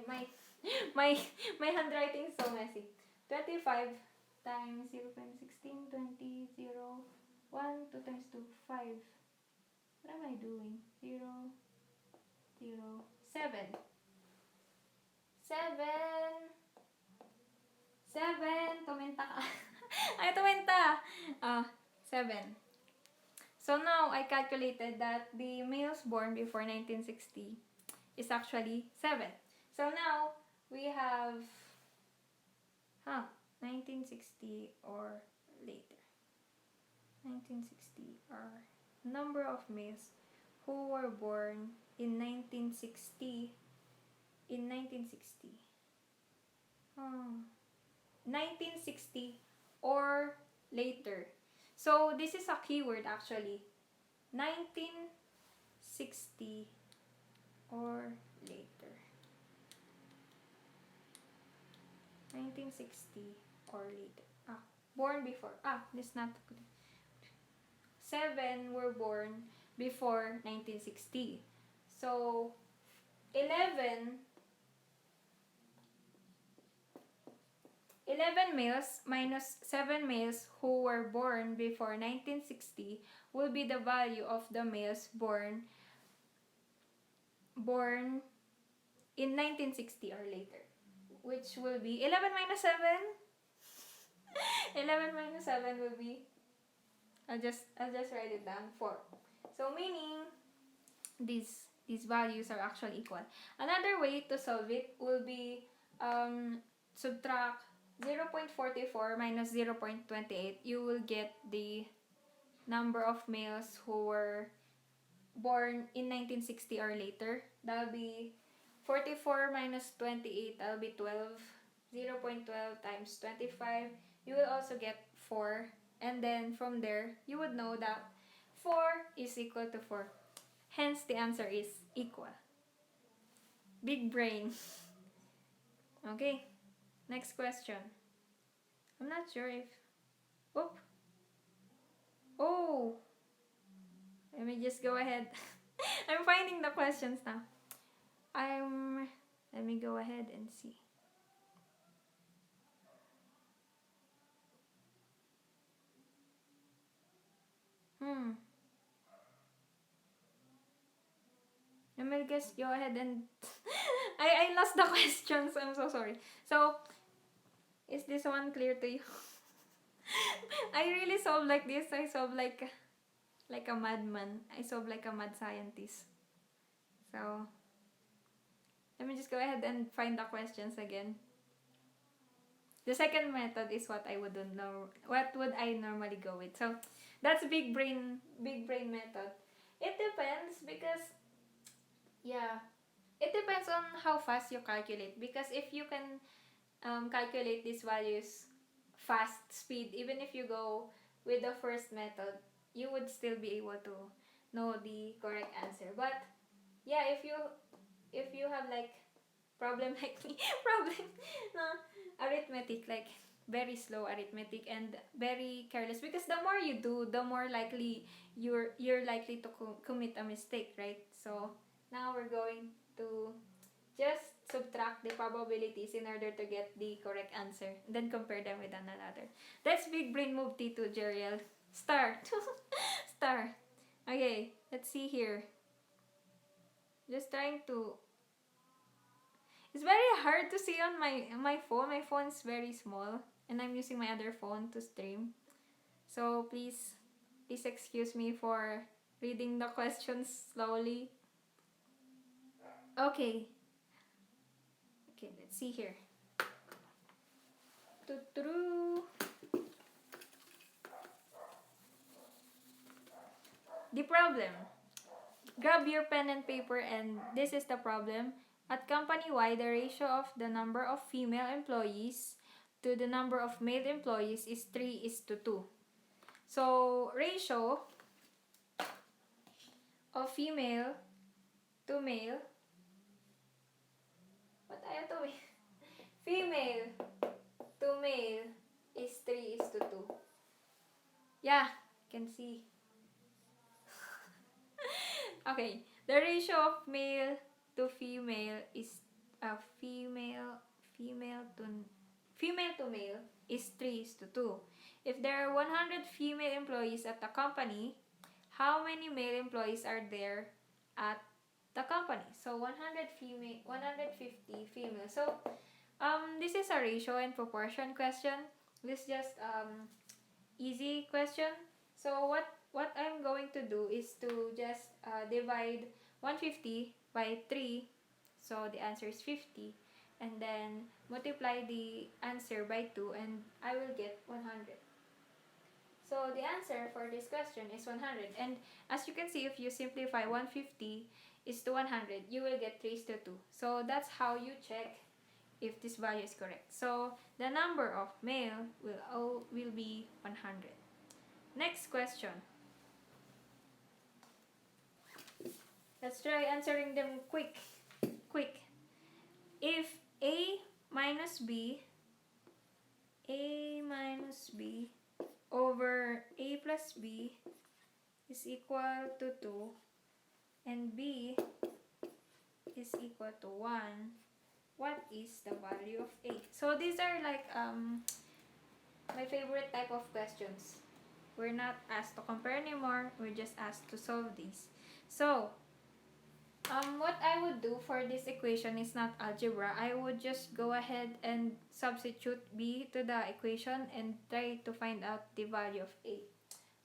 my my handwriting is so messy. 25 times 0 0.16, 20, 0, 1, 2 times 2, 5. What am I doing? 0, 0, 7. 7. 7. Tumenta ka. Ay, tumenta. 7. So now, I calculated that the males born before 1960 is actually 7. So now, we have 1960 or later. 1960 are number of males who were born in 1960. In 1960. 1960 or later. So this is a keyword actually. 1960 or later. 1960 or later. Born before. This not good. 7 were born before 1960. So 11 males minus 7 males who were born before 1960 will be the value of the males born in 1960 or later, which will be 11 minus 7. 11 minus 7 will be, I'll just write it down, 4. So meaning these values are actually equal. Another way to solve it will be subtract 0.44 minus 0.28. You will get the number of males who were born in 1960 or later. That will be 44 minus 28. That will be 12. 0.12 times 25. You will also get 4. And then from there, you would know that 4 is equal to 4. Hence, the answer is equal. Big brain. Okay. Next question. I'm not sure if... Oh! Let me just go ahead. I'm finding the questions now. Let me go ahead and see. Let me just go ahead and... I lost the questions. I'm so sorry. So, is this one clear to you? I really solve like this. I solve like a madman. I solve like a mad scientist. So, let me just go ahead and find the questions again. The second method is what I would know. What would I normally go with? So, that's big brain method. It depends because, it depends on how fast you calculate. Because if you can calculate these values fast speed, even if you go with the first method, you would still be able to know the correct answer. But yeah, if you have like problem like me, arithmetic, like very slow arithmetic and very careless, because the more you do, the more likely you're likely to commit a mistake, right? So now we're going to just subtract the probabilities in order to get the correct answer, then compare them with another. That's big brain move, Tito Jeriel. Star. Star. Okay, let's see here. Just trying to... It's very hard to see on my phone. My phone is very small, and I'm using my other phone to stream. So please excuse me for reading the questions slowly. Okay, let's see here. The problem. Grab your pen and paper, and this is the problem. At company Y, the ratio of the number of female employees to the number of male employees is 3:2. So, ratio of female to male. What ayaw to me? Female to male is 3:2. Yeah, you can see. Okay, the ratio of male to female is female to female to male is 3:2. If there are 100 female employees at the company, how many male employees are there at the company? So 100 female, 150 female. So this is a ratio and proportion question. This is just easy question. So what I'm going to do is to just divide 150 by 3. So the answer is 50. And then multiply the answer by 2 and I will get 100. So the answer for this question is 100. And as you can see, if you simplify 150 is to 100, you will get 3:2. So that's how you check if this value is correct. So the number of male will be 100. Next question. Let's try answering them quick. If A minus B over A plus B is equal to 2 and B is equal to 1, what is the value of A? So these are like my favorite type of questions. We're not asked to compare anymore, we're just asked to solve these. So what I would do for this equation is not algebra. I would just go ahead and substitute B to the equation and try to find out the value of A.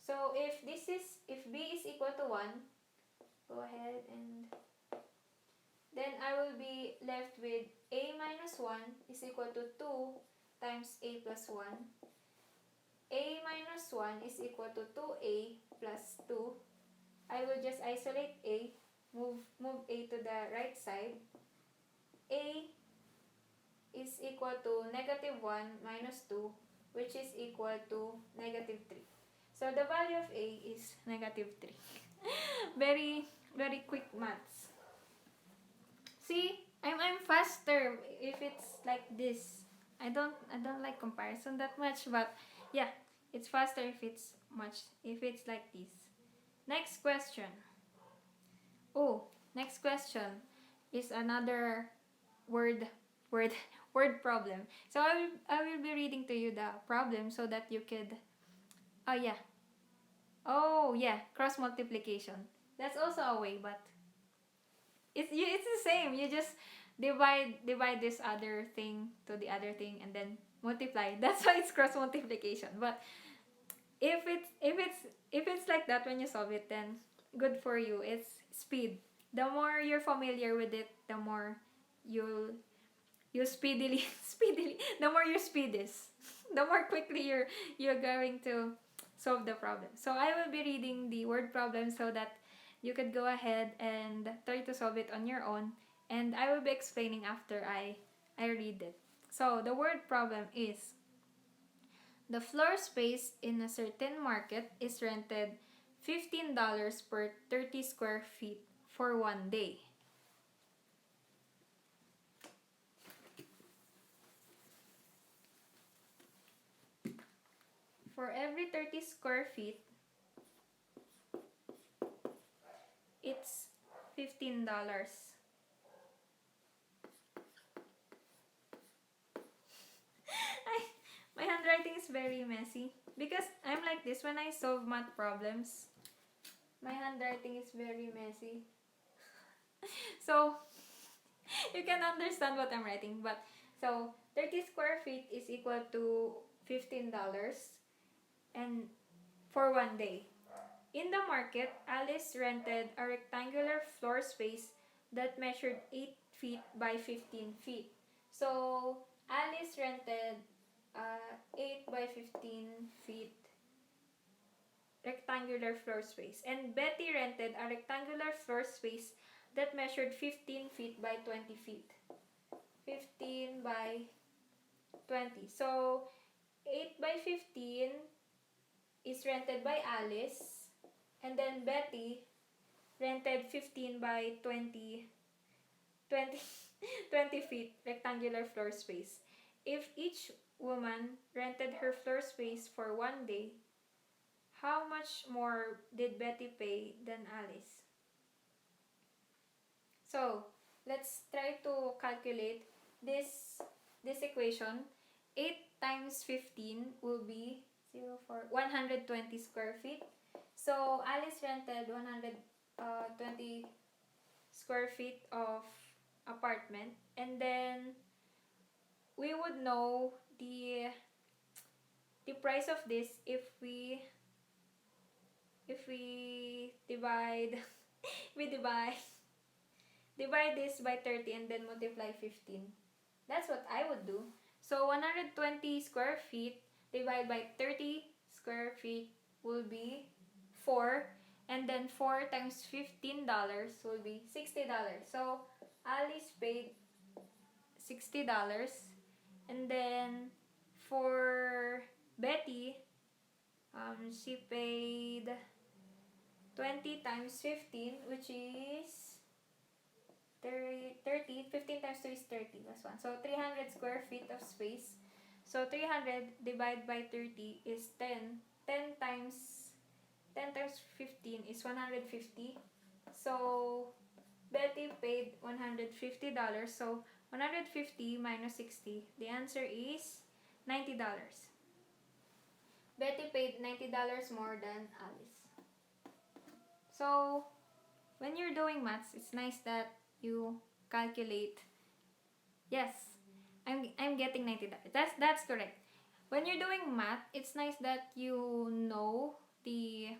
So if B is equal to 1, go ahead and then I will be left with A minus 1 is equal to 2 times A plus 1. A minus 1 is equal to 2A plus 2. I will just isolate A. Move A to the right side. A is equal to negative 1 minus 2, which is equal to negative 3. So the value of A is negative 3. Very, very quick maths. See, I'm faster if it's like this. I don't like comparison that much, but yeah, it's faster if it's like this. Next question. Oh, next question is another word problem. So I will be reading to you the problem so that you could cross multiplication. That's also a way, but it's the same. You just divide this other thing to the other thing and then multiply. That's why it's cross multiplication. But if it's like that when you solve it, then good for you. It's speed. The more you're familiar with it, the more you speedily the more your speed is, the more quickly you're going to solve the problem. So I will be reading the word problem so that you could go ahead and try to solve it on your own, and I will be explaining after I read it. So the word problem is: the floor space in a certain market is rented $15 per 30 square feet for 1 day. For every 30 square feet, it's $15. My handwriting is very messy because I'm like this when I solve math problems. My handwriting is very messy. So you can understand what I'm writing, but so 30 square feet is equal to $15 and for 1 day. In the market, Alice rented a rectangular floor space that measured 8 feet by 15 feet. So Alice rented 8 by 15 feet rectangular floor space, and Betty rented a rectangular floor space that measured 15 feet by 20 feet. 15 by 20. So 8 by 15 is rented by Alice, and then Betty rented 15 by 20 feet rectangular floor space. If each woman rented her floor space for 1 day, how much more did Betty pay than Alice? So let's try to calculate this equation. 8 times 15 will be 120 square feet. So Alice rented 120 square feet of apartment, and then we would know the price of this if we divide we divide this by 30 and then multiply 15. That's what I would do. So 120 square feet divided by 30 square feet will be 4, and then 4 times $15 will be $60. So Alice paid $60, and then for Betty, she paid 20 times 15, which is 30. 15 times 2 is 30. That's one. So 300 square feet of space. So 300 divided by 30 is 10. 10 times 15 is 150. So Betty paid $150. So 150 minus 60. The answer is $90. Betty paid $90 more than Alice. So when you're doing maths, it's nice that you calculate. Yes, I'm getting $90. That's correct. When you're doing math, it's nice that you know the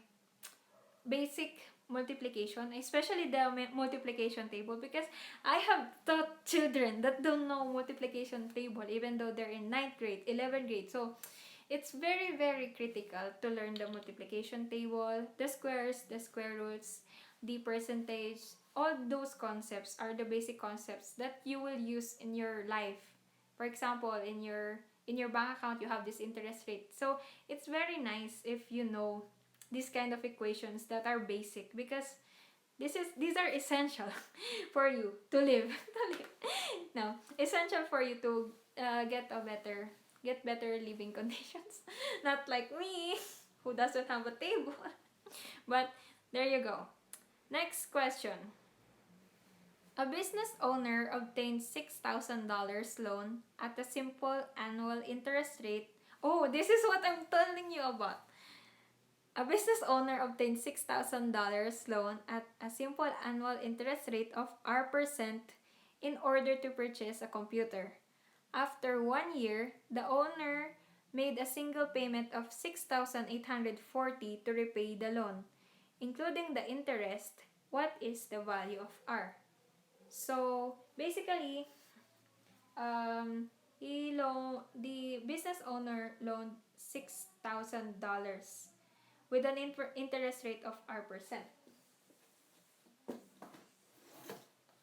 basic multiplication, especially the multiplication table, because I have taught children that don't know multiplication table even though they're in 9th grade, 11th grade. So it's very, very critical to learn the multiplication table, the squares, the square roots, the percentage. All those concepts are the basic concepts that you will use in your life. For example, in your bank account, you have this interest rate. So it's very nice if you know these kind of equations that are basic, because these are essential for you to live. No, essential for you to get better living conditions. Not like me, who doesn't have a table. But there you go. Next question. A business owner obtained $6,000 loan at a simple annual interest rate. Oh, this is what I'm telling you about. A business owner obtained $6,000 loan at a simple annual interest rate of R% in order to purchase a computer. After 1 year, the owner made a single payment of $6,840 to repay the loan, including the interest. What is the value of R? So basically, the business owner loaned $6,000 with an interest rate of R%.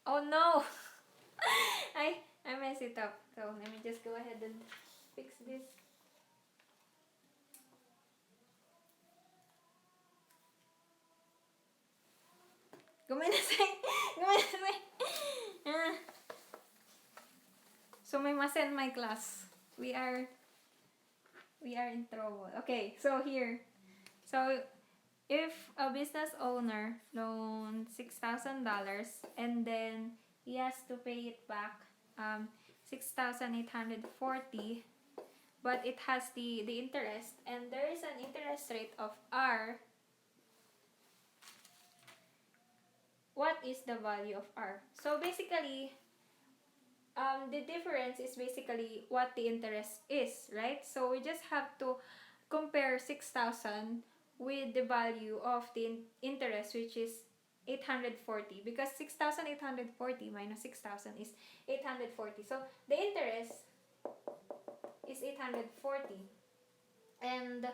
Oh no! I messed it up. So let me just go ahead and fix this. Guminasay! So may masen my class. We are in trouble. Okay, so here. So if a business owner loaned $6,000 and then he has to pay it back $6,840, but it has the interest, and there is an interest rate of R. What is the value of R? So basically, the difference is basically what the interest is, right? So we just have to compare 6,000 with the value of the interest, which is 840, because 6,840 minus 6,000 is 840. So the interest is 840. And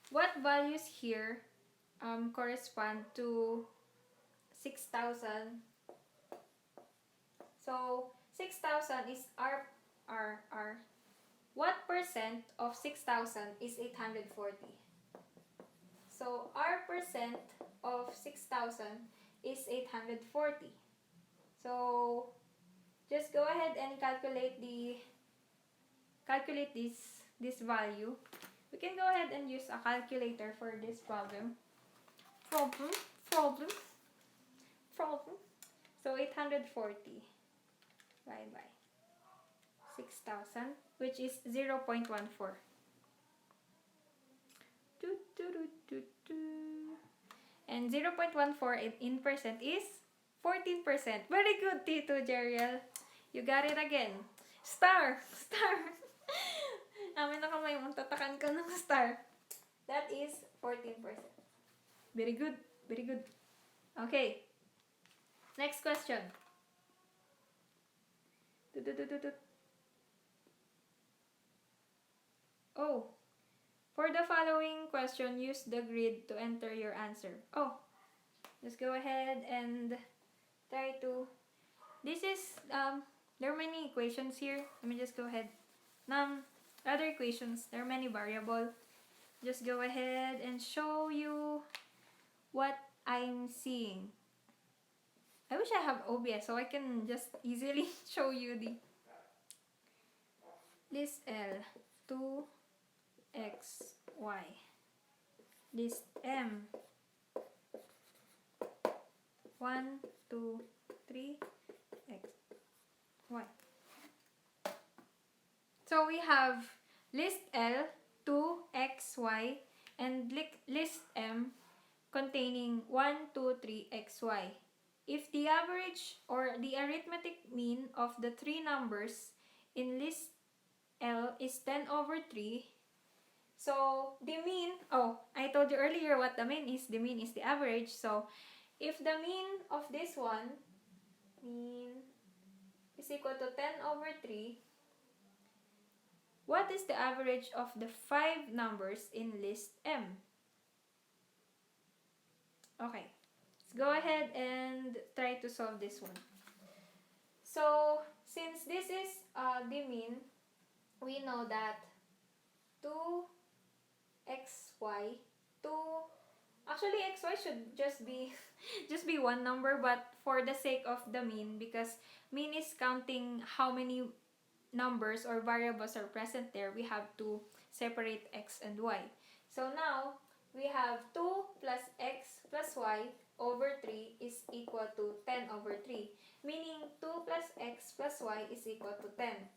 what values here correspond to 6,000? So 6,000 is R. What percent of 6,000 is 840? So R% of 6,000 is 840. So just go ahead and calculate this value. We can go ahead and use a calculator for this problem. So 840. divided by 6,000, which is 0.14. And 0.14 in percent is 14%. Very good, Tito Jeriel. You got it again. Star! Star! Amin na kamay mo, tatakan ka ng star. That is 14%. Very good. Very good. Okay. Next question. Oh. For the following question, use the grid to enter your answer. Oh. Just go ahead and try to... This is... there are many equations here. Let me just go ahead. Other equations. There are many variables. Just go ahead and show you what I'm seeing. I wish I have OBS so I can just easily show you the this L 2xy, this M 1 2 3 x y. So we have list L 2xy and list M containing 1 2 3 xy. If the average or the arithmetic mean of the three numbers in list L is 10 over 3, so the mean, I told you earlier what the mean is. The mean is the average. So if the mean of this one, mean is equal to 10 over 3, what is the average of the 5 numbers in list M? Okay. Go ahead and try to solve this one. So, since this is the mean, we know that 2xy, actually xy should just be one number, but for the sake of the mean, because mean is counting how many numbers or variables are present there, we have to separate x and y. So now, we have 2 plus x plus y over 3 is equal to 10 over 3. Meaning 2 plus x plus y is equal to 10.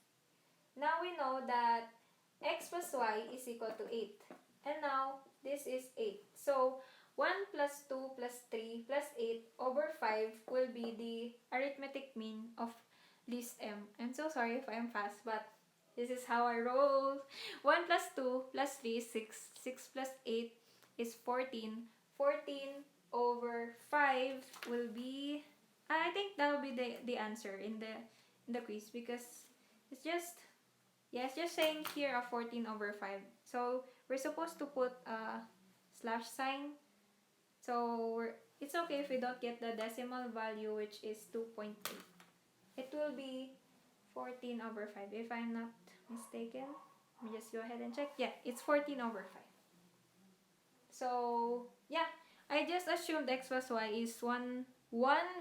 Now we know that x plus y is equal to 8. And now this is 8. So 1 plus 2 plus 3 plus 8 over 5 will be the arithmetic mean of list M. I'm so sorry if I'm fast, but this is how I roll. 1 plus 2 plus 3 is 6. 6 plus 8 is 14. 14 over 5 will be, I think that will be the answer in the quiz, because it's just saying here a 14 over 5. So we're supposed to put a slash sign. So it's okay if we don't get the decimal value, which is 2.8. It will be 14 over 5 if I'm not mistaken. Let me just go ahead and check. Yeah, it's 14 over 5. So, yeah, I just assumed x plus y is one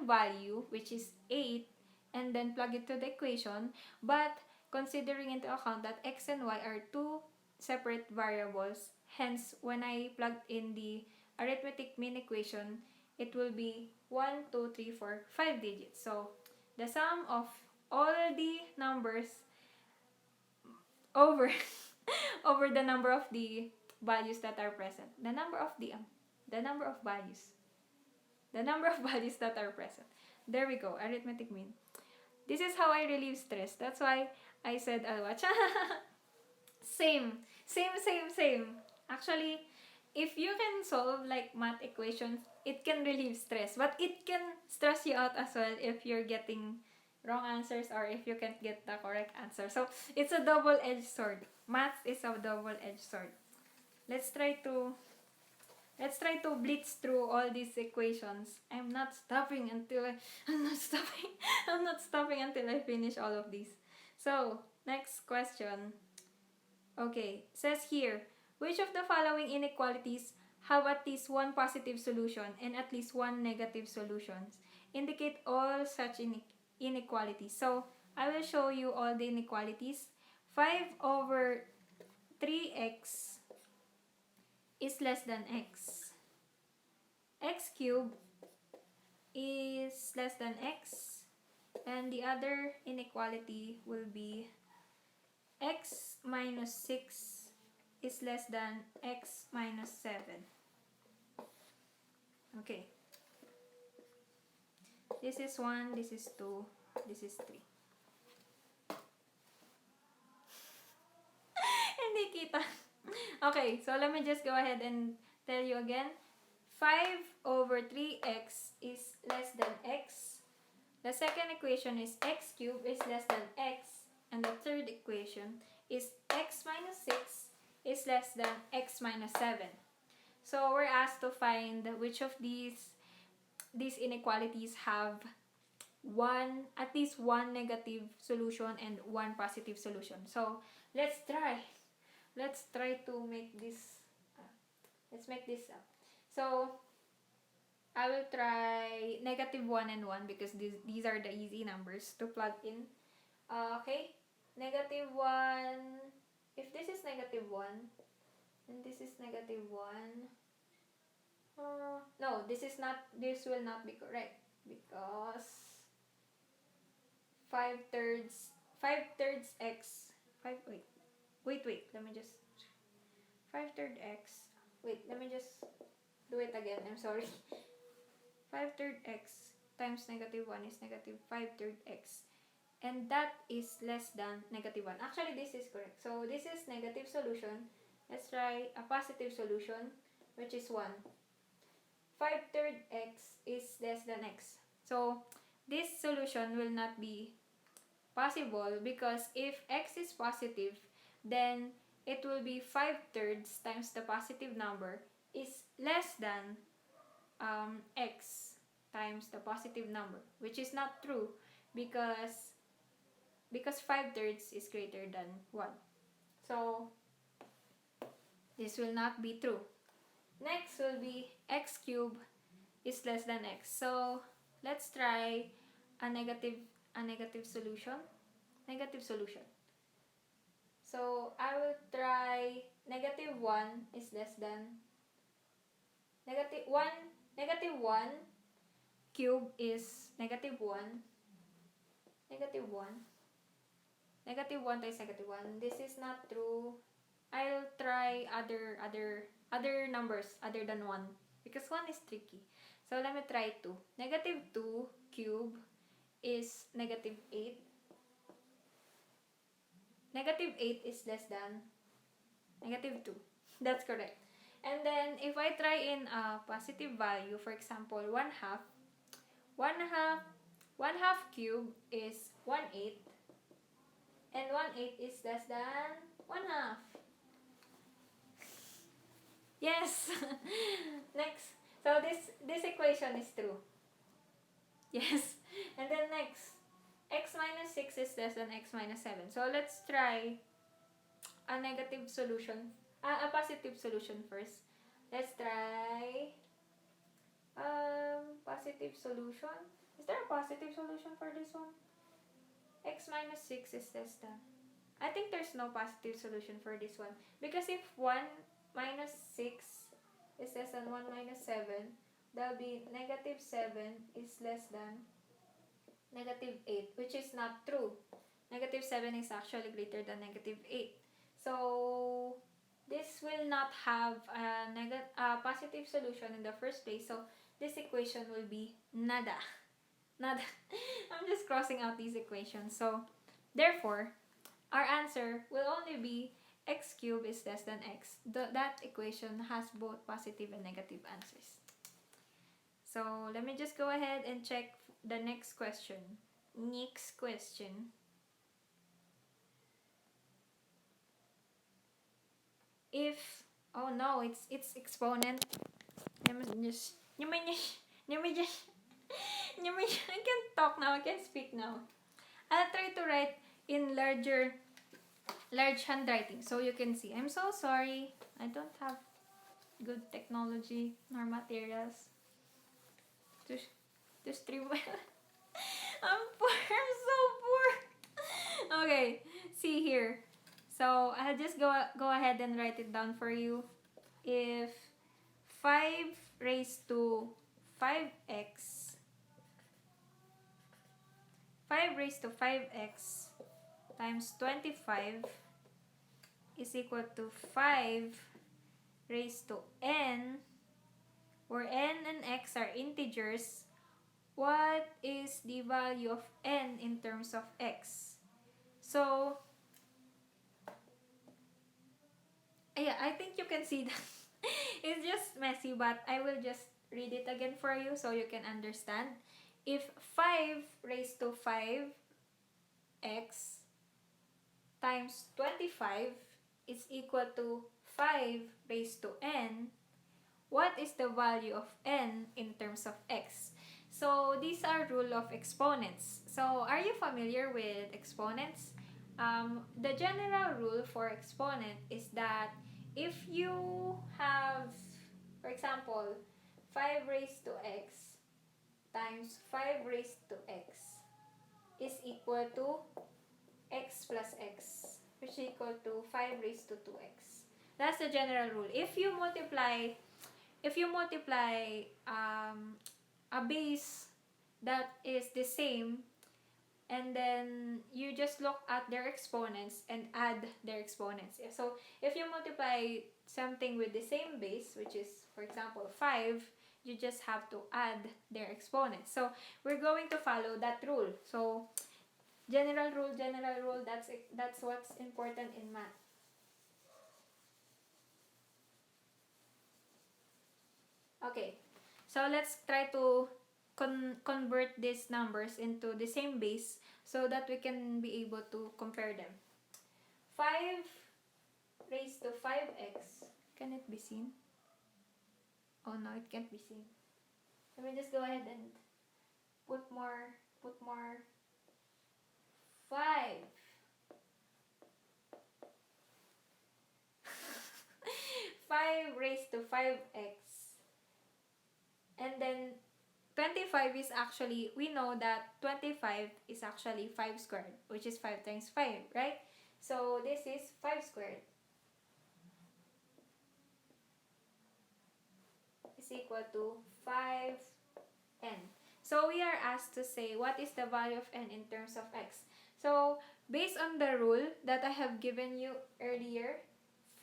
value, which is 8, and then plug it to the equation. But considering into account that x and y are two separate variables, hence, when I plugged in the arithmetic mean equation, it will be 1, 2, 3, 4, 5 digits. So, the sum of all the numbers over over the number of the values that are present. The number of values. The number of values that are present. There we go, arithmetic mean. This is how I relieve stress. That's why I said I'll watch. Same. Actually, if you can solve like math equations, it can relieve stress. But it can stress you out as well if you're getting wrong answers or if you can't get the correct answer. So, it's a double-edged sword. Math is a double-edged sword. Let's try to blitz through all these equations. I'm not stopping until I finish all of these. So, next question. Okay, says here, which of the following inequalities have at least one positive solution and at least one negative solution? Indicate all such inequalities. So, I will show you all the inequalities. 5 over 3x is less than x. X cubed is less than x. And the other inequality will be x minus 6 is less than x minus 7. Okay. This is 1, this is 2, this is 3. Hindi kita. Okay, so let me just go ahead and tell you again. 5 over 3x is less than x. The second equation is x cubed is less than x. And the third equation is x minus 6 is less than x minus 7. So we're asked to find which of these inequalities have at least one negative solution and one positive solution. So let's try to make this let's make this up. So I will try -1 and 1 because these are the easy numbers to plug in. Okay, -1, if this is -1 and this is -1, no, this will not be correct because 5/3 x, wait, let me just 5/3 x, let me just do it again, I'm sorry. 5/3 x times -1 is -5/3 x, and that is less than -1. Actually, this is correct. So this is negative solution. Let's try a positive solution, which is 1. 5/3 x is less than x. So this solution will not be possible because if x is positive, then it will be 5/3 times the positive number is less than x times the positive number, which is not true because 5/3 is greater than 1. So this will not be true. Next will be x cubed is less than x. So let's try a negative solution. So I will try -1 is less than -1 cube is -1. -1 times -1. This is not true. I'll try other numbers other than 1 because 1 is tricky. So let me try 2. -2 cube is -8. -8 is less than -2. That's correct. And then if I try in a positive value, for example, 1/2 cube is 1/8, and 1/8 is less than 1/2. Yes. Next. So this equation is true. Yes. And then next, x minus 6 is less than x minus 7. So let's try a negative solution, a positive solution first. Let's try positive solution. Is there a positive solution for this one? X minus 6 is less than. I think there's no positive solution for this one because if 1 minus 6 is less than 1 minus 7, there'll be -7 is less than -8, which is not true. -7 is actually greater than -8. So this will not have a positive solution in the first place. So this equation will be nada. I'm just crossing out these equations. So therefore, our answer will only be x cubed is less than x. That equation has both positive and negative answers. So let me just go ahead and check the next question. Next question. If, oh no, it's exponent. I can't talk now, I can't speak now. I'll try to write in large handwriting so you can see. I'm so sorry. I don't have good technology nor materials to stream well. I'm poor. I'm so poor. Okay, see here. So I'll just go ahead and write it down for you. If 5 raised to 5x 5 raised to 5x times 25 is equal to 5 raised to n, where n and x are integers. What is the value of n in terms of x? So, yeah, I think you can see that. It's just messy, but I will just read it again for you so you can understand. If 5 raised to 5x times 25 is equal to 5 raised to n, what is the value of n in terms of x? So, these are rule of exponents. So, are you familiar with exponents? The general rule for exponent is that if you have, for example, 5 raised to x times 5 raised to x is equal to x plus x, which is equal to 5 raised to 2x. That's the general rule. If you multiply a base that is the same, and then you just look at their exponents and add their exponents. So if you multiply something with the same base, which is, for example, 5, you just have to add their exponents. So we're going to follow that rule. So general rule, that's what's important in math. Okay, so let's try to convert these numbers into the same base so that we can be able to compare them. 5 raised to 5x, can it be seen? Oh no, it can't be seen. Let me just go ahead and put more 5. 5 raised to 5x, and then 25 is actually, we know that 25 is actually 5 squared, which is 5 times 5, right? So this is 5 squared is equal to 5n. So we are asked to say what is the value of n in terms of x. So based on the rule that I have given you earlier,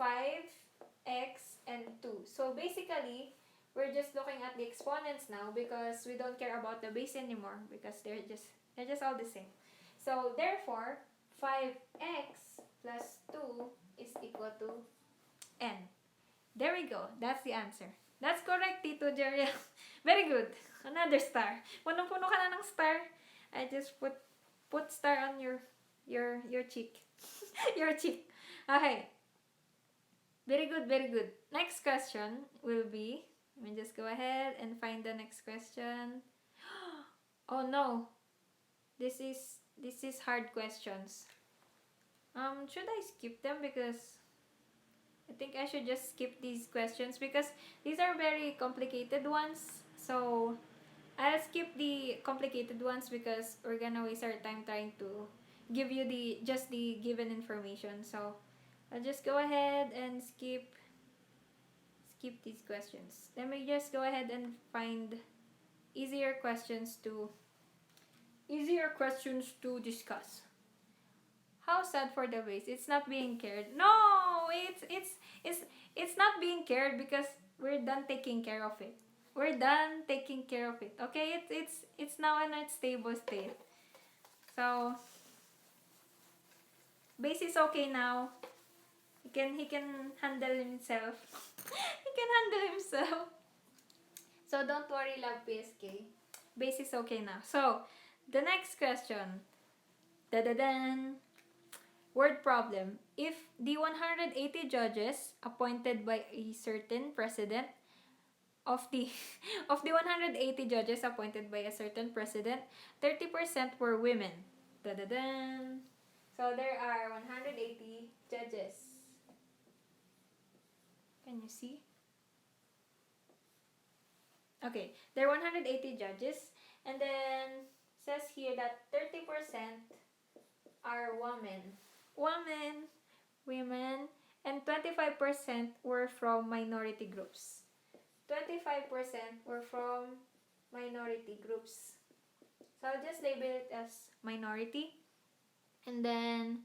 5x and 2. So basically, we're just looking at the exponents now because we don't care about the base anymore because they're just all the same. So therefore, 5x plus 2 is equal to n. There we go. That's the answer. That's correct, Tito Jeriel. Very good. Another star. Punong-puno ka na ng star. I just put star on your cheek. Your cheek. Okay. Very good, very good. Next question will be, let me just go ahead and find the next question. Oh no. This is hard questions. Should I skip them? Because I think I should just skip these questions because these are very complicated ones. So I'll skip the complicated ones because we're gonna waste our time trying to give you the given information. So I'll just go ahead and skip these questions. Let me just go ahead and find easier questions to discuss. How sad for the base. It's not being cared. No, it's not being cared because we're done taking care of it. We're done taking care of it. Okay, it's now in a stable state. So base is okay now. He can handle himself. He can handle himself. So don't worry, love PSK. Base is okay now. So the next question. Da-da-dan. Word problem. If the 180 judges appointed by a certain president of the 180 judges appointed by a certain president, 30% were women. Da-da-dan. So there are 180 judges. Can you see? Okay, there are 180 judges, and then says here that 30% are women, and 25% were from minority groups. 25% were from minority groups. So I'll just label it as minority. And then,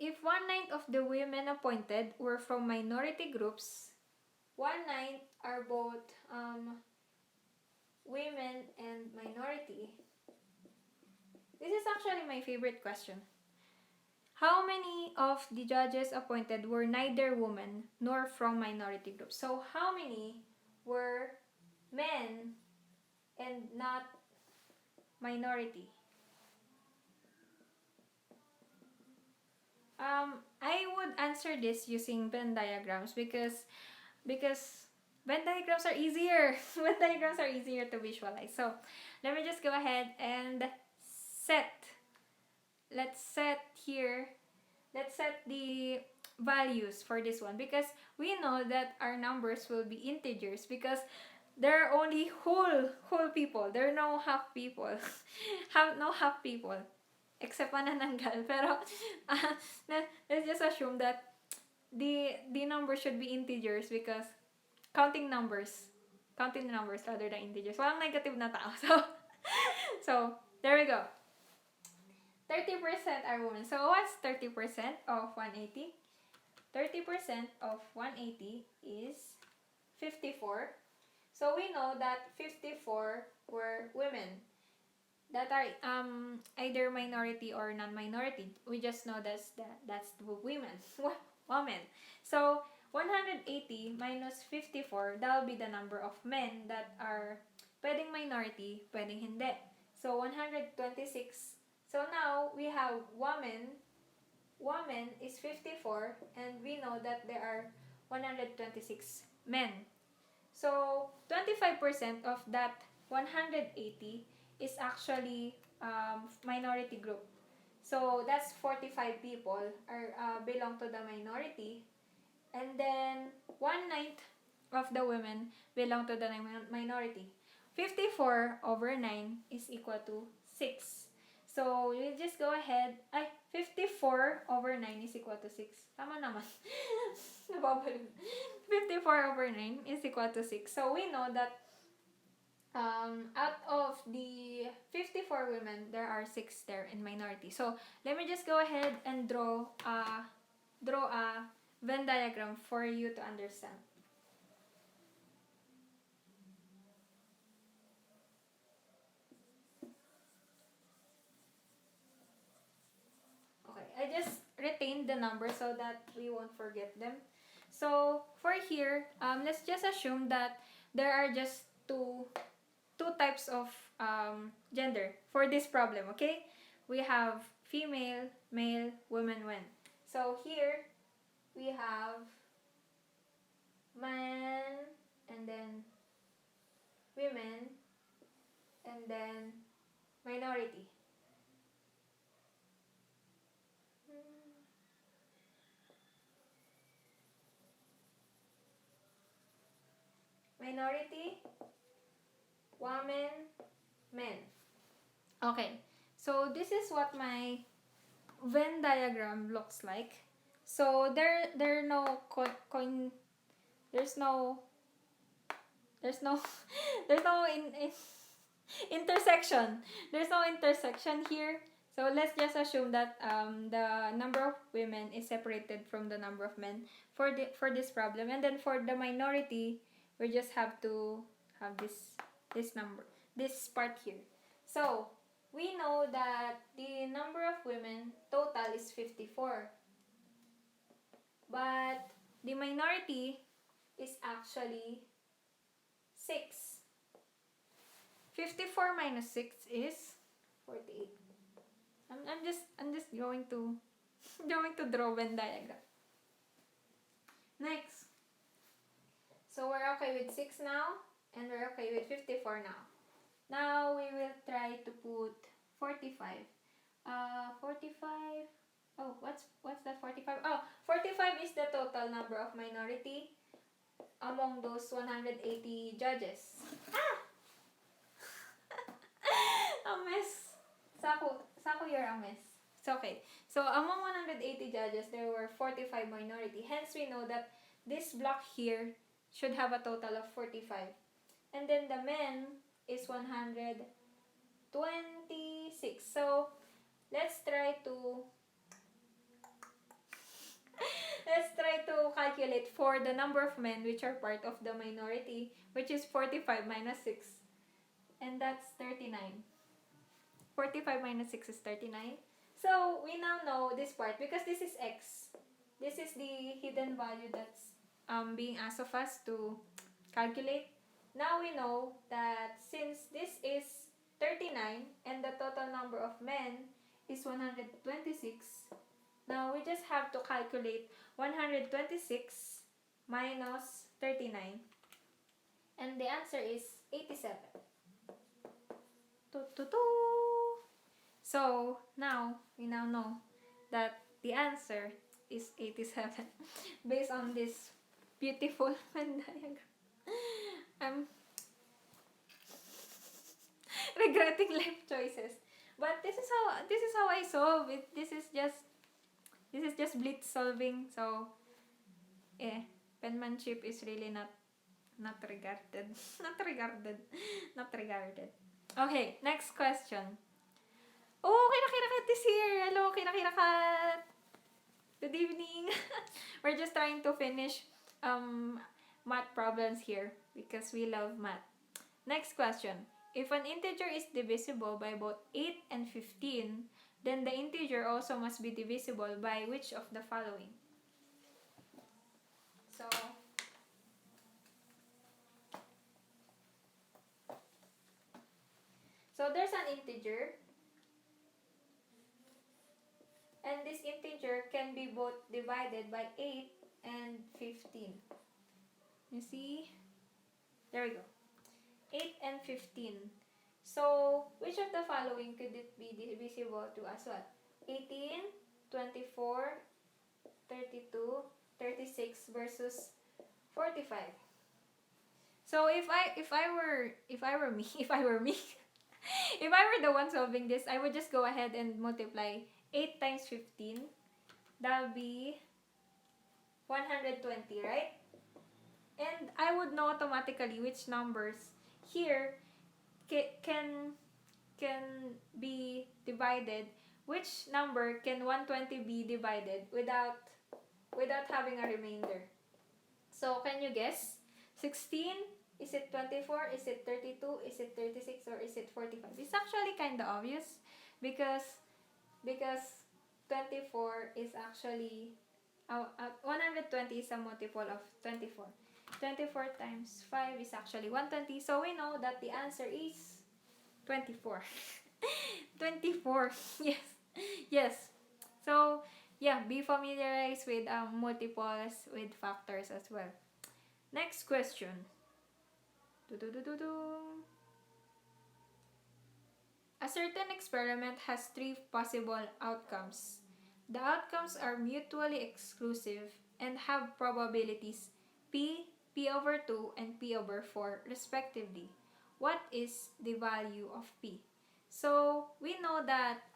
if 1/9 of the women appointed were from minority groups, 1/9 are both women and minority. This is actually my favorite question. How many of the judges appointed were neither women nor from minority groups? So how many were men and not minority? I would answer this using Venn diagrams because Venn diagrams are easier. Venn diagrams are easier to visualize. So let me just go ahead and set. Let's set the values for this one, because we know that our numbers will be integers because there are only whole people. There are no half people. No half people. Except manananggal. Pero, let's just assume that the number should be integers because counting numbers rather than integers. Walang negative na tao. So there we go. 30% are women. So what's 30% of 180? 30% of 180 is 54. So we know that 54 were women that are either minority or non-minority. We just know that's the women. Women. So 180 minus 54, that will be the number of men that are pwedeng minority, pwedeng hindi. So 126. So now we have woman is 54, and we know that there are 126 men. So 25% of that 180 is actually minority group. So that's 45 people are belong to the minority, and then 1/9 of the women belong to the minority. 54 over 9 is equal to 6. So you just go ahead. 54 over 9 is equal to 6. Tama naman. 54 over 9 is equal to 6. So we know that out of the 54 women, there are 6 there in minority. So let me just go ahead and draw a Venn diagram for you to understand. Okay, I just retained the numbers so that we won't forget them. So for here, let's just assume that there are just two types of gender for this problem, okay? We have female, male, women, when. So here, we have man, and then women, and then minority. Minority, woman, men. Okay, so this is what my Venn diagram looks like. So there are no there's no intersection. There's no intersection here. So let's just assume that the number of women is separated from the number of men for this problem, and then for the minority, we just have to have this part here. So we know that the number of women total is 54, but the minority is actually 6. 54 minus 6 is 48. I'm just going to draw Venn diagram. Next. So we're okay with 6 now, and we're okay with 54 now. Now we will try to put 45. 45. Oh, what's that 45? Oh, 45 is the total number of minority among those 180 judges. A mess. Sako, you're a mess. It's okay. So among 180 judges, there were 45 minority. Hence, we know that this block here should have a total of 45. And then the men is 126. So, let's try to calculate for the number of men which are part of the minority, which is 45 minus 6. And that's 39. 45 minus 6 is 39. So, we now know this part because this is x. This is the hidden value that's being asked of us to calculate. Now we know that since this is 39 and the total number of men is 126, now we just have to calculate 126 minus 39. And the answer is 87. So, we now know that the answer is 87 based on this beautiful Venn diagram. I'm regretting life choices. But this is how I solve it. This is just blitz solving. So, penmanship is really not regarded. Not regarded. Okay, next question. Oh, Kinakirakat is here. Hello, Kinakirakat. Good evening. We're just trying to finish math problems here because we love math. Next question. If an integer is divisible by both 8 and 15, then the integer also must be divisible by which of the following? So there's an integer, and this integer can be both divided by 8 and 15. You see? There we go. 8 and 15. So, which of the following could it be divisible to as well? 18, 24, 32, 36 versus 45. So if I were me, if I were the one solving this, I would just go ahead and multiply 8 times 15. That would be 120, right? And I would know automatically which numbers here can be divided. Which number can 120 be divided without having a remainder? So, can you guess? 16? Is it 24? Is it 32? Is it 36? Or is it 45? It's actually kind of obvious because 24 is actually 120 is a multiple of 24. 24 times 5 is actually 120. So, we know that the answer is 24. 24. Yes. Yes. So, yeah, be familiarized with multiples, with factors as well. Next question. A certain experiment has 3 possible outcomes. The outcomes are mutually exclusive and have probabilities p, p over 2, and p over 4 respectively. What is the value of p? So, we know that